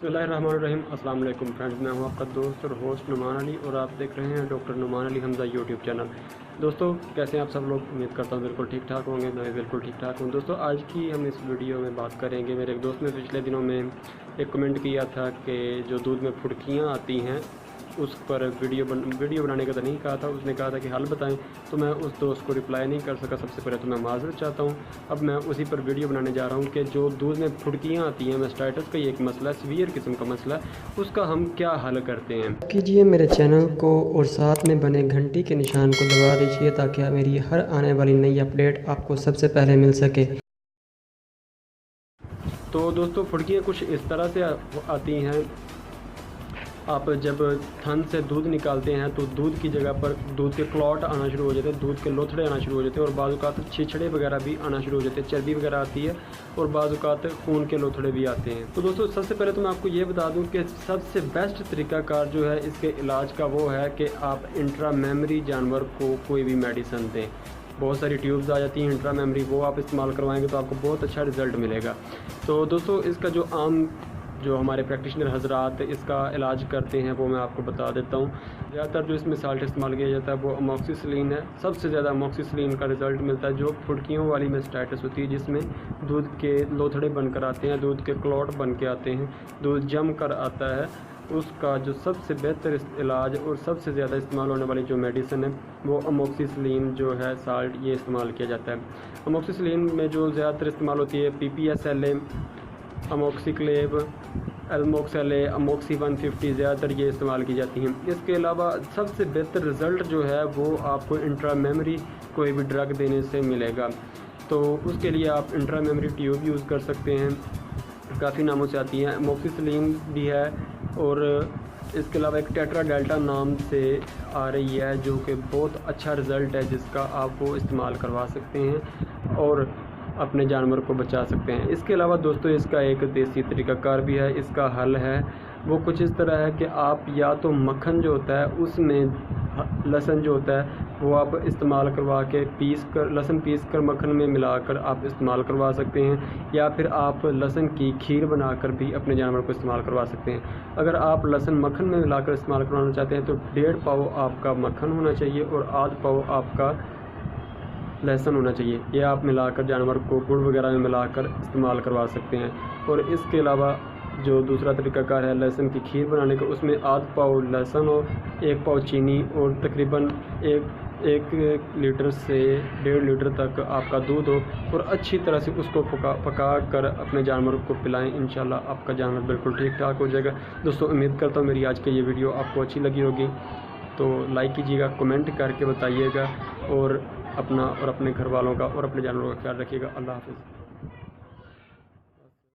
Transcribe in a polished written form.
बिस्मिल्लाहिर्रहमानिर्रहीम। अस्सलाम वालेकुम फ्रेंड्स, मैं हूं आपका दोस्त और होस्ट नुमान अली और आप देख रहे हैं doctor Numan Ali Hamza YouTube channel. दोस्तों कैसे हैं आप सब लोग? उम्मीद करता हूं बिल्कुल ठीक ठाक होंगे। मैं बिल्कुल ठीक ठाक हूं। दोस्तों आज की हम इस वीडियो में बात करेंगे, मेरे एक दोस्त ने पिछले दिनों में एक कमेंट किया था कि जो दूध में फुड़कियाँ आती हैं उस पर वीडियो बनाने का तो नहीं कहा था, उसने कहा था कि हल बताएं। तो मैं उस दोस्त को रिप्लाई नहीं कर सका। सबसे पहले तो मैं माज़रत चाहता हूं। अब मैं उसी पर वीडियो बनाने जा रहा हूं कि जो दूध में फुड़कियां आती हैं, मैस्टाइटिस का ये एक मसला, सीवियर किस्म का मसला, उसका हम क्या हल करते हैं। कीजिए मेरे चैनल को और साथ में बने घंटी के निशान को दबा दीजिए ताकि मेरी हर आने वाली नई अपडेट आपको सबसे पहले मिल सके। तो दोस्तों फुड़कियाँ कुछ इस तरह से आती हैं। आप जब थन से दूध निकालते हैं तो दूध की जगह पर दूध के क्लॉट आना शुरू हो जाते हैं, दूध के लोथड़े आना शुरू हो जाते हैं और बाज़ औक़ात छिछड़े वगैरह भी आना शुरू हो जाते हैं, चर्बी वगैरह आती है और बाज़ औक़ात खून के लोथड़े भी आते हैं। तो दोस्तों सबसे पहले तो मैं आपको ये बता दूं कि सबसे बेस्ट तरीक़ाकार जो है इसके इलाज का वो है कि आप इंट्रा मेमरी जानवर को कोई भी मेडिसन दें। बहुत सारी ट्यूब्स आ जाती हैं इंट्रा मेमरी, वो आप इस्तेमाल करवाएंगे तो आपको बहुत अच्छा रिज़ल्ट मिलेगा। तो दोस्तों इसका जो हमारे प्रैक्टिशनर हजरात इसका इलाज करते हैं वो मैं आपको बता देता हूँ। ज़्यादातर जो इसमें साल्ट इस्तेमाल किया जाता है वो अमोक्सिसिलिन है। सबसे ज़्यादा अमोक्सिसिलिन का रिज़ल्ट मिलता है जो फुड़कियों वाली मैस्टाइटिस होती है, जिसमें दूध के लोथड़े बनकर आते हैं, दूध के क्लॉट बन के आते हैं, दूध जम कर आता है। उसका जो सबसे बेहतर इलाज और सबसे ज़्यादा इस्तेमाल होने वाली जो मेडिसिन है वो अमोक्सिसिलिन जो है साल्ट, ये इस्तेमाल किया जाता है। अमोक्सिसिलिन में जो ज़्यादातर इस्तेमाल होती है PPSLA, अमोक्सिक्लेव, एल्मोक्सेले, अमोक्सी 150 ज़्यादातर ये इस्तेमाल की जाती हैं। इसके अलावा सबसे बेहतर रिज़ल्ट जो है वो आपको इंट्रा मेमरी कोई भी ड्रग देने से मिलेगा। तो उसके लिए आप इंट्रा मेमरी ट्यूब यूज़ कर सकते हैं, काफ़ी नामों से आती हैं, अमोक्सिसिलिन भी है और इसके अलावा एक टेट्रा डेल्टा नाम से आ रही है जो कि बहुत अच्छा रिज़ल्ट है, जिसका आप वो इस्तेमाल करवा सकते हैं और अपने जानवर को बचा सकते हैं। इसके अलावा दोस्तों इसका एक देसी तरीक़ाकार भी है। इसका हल है वो कुछ इस तरह है कि आप या तो मक्खन जो होता है उसमें लहसुन जो होता है वो आप इस्तेमाल करवा के लहसुन पीस कर मक्खन में मिलाकर आप इस्तेमाल करवा सकते हैं, या फिर आप लहसुन की खीर बनाकर भी अपने जानवर को इस्तेमाल करवा सकते हैं। अगर आप लहसुन मक्खन में मिलाकर इस्तेमाल करवाना चाहते हैं तो 1.5 पाव आपका मक्खन होना चाहिए और आध पाव आपका लहसुन होना चाहिए। ये आप मिलाकर जानवर को गुड़ वगैरह में मिलाकर इस्तेमाल करवा सकते हैं। और इसके अलावा जो दूसरा तरीक़ाकार है लहसुन की खीर बनाने का, उसमें आध पाव लहसुन हो, 1 पाव चीनी और तकरीबन 1 लीटर से 1.5 लीटर तक आपका दूध हो और अच्छी तरह से उसको पका कर अपने जानवर को पिलाएं। इंशाल्लाह आपका जानवर बिल्कुल ठीक ठाक हो जाएगा। दोस्तों उम्मीद करता हूँ मेरी आज की ये वीडियो आपको अच्छी लगी होगी, तो लाइक कीजिएगा, कमेंट करके बताइएगा और अपना और अपने घर वालों का और अपने जानवरों का ख्याल रखिएगा। अल्लाह हाफ़िज़।